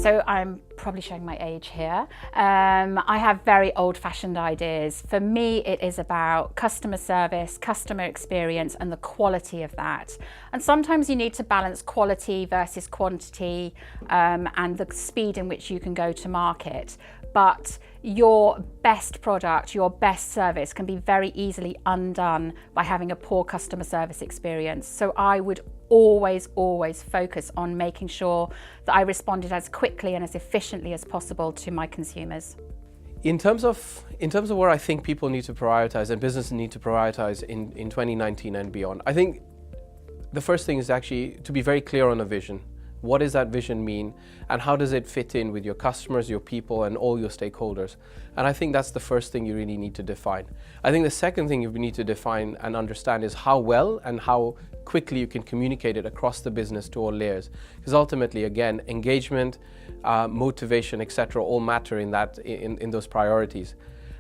So I'm probably showing my age here. I have very old-fashioned ideas. For me, it is about customer service, customer experience, and the quality of that. And sometimes you need to balance quality versus quantity, and the speed in which you can go to market. But your best product, your best service can be very easily undone by having a poor customer service experience. So I would always focus on making sure that I responded as quickly and as efficiently as possible to my consumers. In terms of where I think people need to prioritize and businesses need to prioritize in 2019 and beyond, I think the first thing is actually to be very clear on a vision. What does that vision mean, and how does it fit in with your customers, your people, and all your stakeholders? And I think that's the first thing you really need to define. I think the second thing you need to define and understand is how well and how quickly you can communicate it across the business to all layers. Because ultimately, again, engagement, motivation, etc., all matter in those priorities.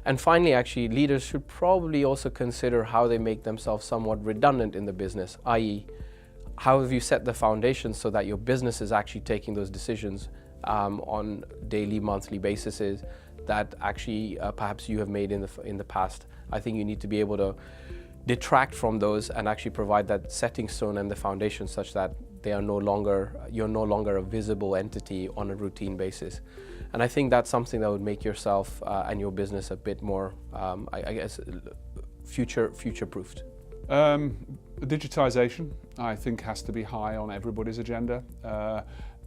And finally, actually, leaders should probably also consider how they make themselves somewhat redundant in the business, i.e., how have you set the foundation so that your business is actually taking those decisions on daily, monthly bases that actually perhaps you have made in the past. I think you need to be able to detract from those and actually provide that setting stone and the foundation such that you're no longer a visible entity on a routine basis. And I think that's something that would make yourself and your business a bit more, I guess, future-proofed. Digitization, I think, has to be high on everybody's agenda,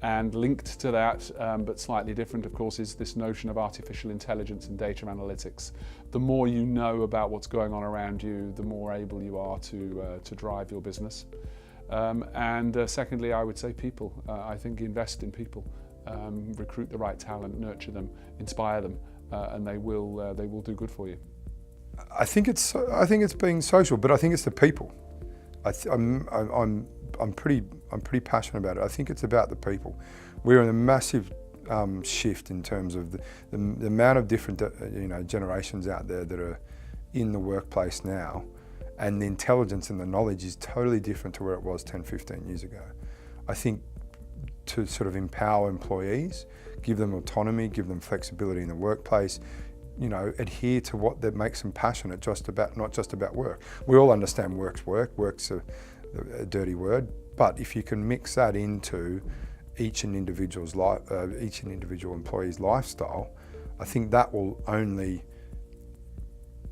and linked to that, but slightly different, of course, is this notion of artificial intelligence and data analytics. The more you know about what's going on around you, the more able you are to drive your business. And secondly, I would say people. I think invest in people, recruit the right talent, nurture them, inspire them, and they will do good for you. I think it's being social, but I think it's the people. I'm pretty passionate about it. I think it's about the people. We're in a massive shift in terms of the amount of different generations out there that are in the workplace now, and the intelligence and the knowledge is totally different to where it was 10, 15 years ago. I think to sort of empower employees, give them autonomy, give them flexibility in the workplace, adhere to what that makes them passionate, not just about work. We all understand work's a dirty word, but if you can mix that into each individual employee's lifestyle, I think that will only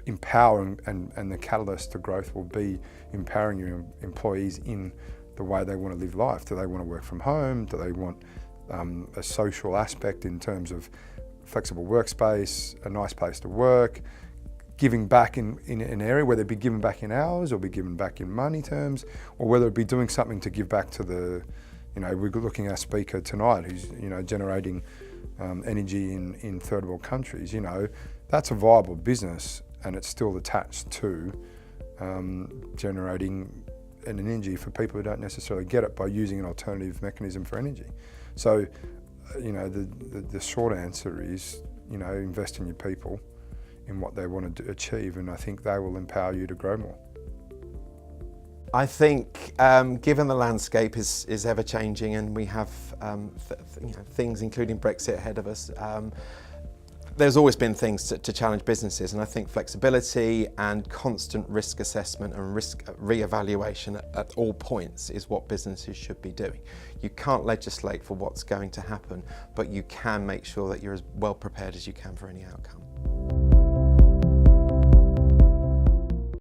empower, and the catalyst to growth will be empowering your employees in the way they want to live life. Do they want to work from home? Do they want a social aspect in terms of flexible workspace, a nice place to work, giving back in an area, whether it be giving back in hours or be giving back in money terms, or whether it be doing something to give back to the, we're looking at our speaker tonight who's, generating energy in third world countries. That's a viable business, and it's still attached to generating an energy for people who don't necessarily get it by using an alternative mechanism for energy. So, the short answer is, invest in your people, in what they want to achieve, and I think they will empower you to grow more. I think, given the landscape is ever changing, and we have things, including Brexit, ahead of us, there's always been things to challenge businesses, and I think flexibility and constant risk assessment and risk re-evaluation at all points is what businesses should be doing. You can't legislate for what's going to happen, but you can make sure that you're as well prepared as you can for any outcome.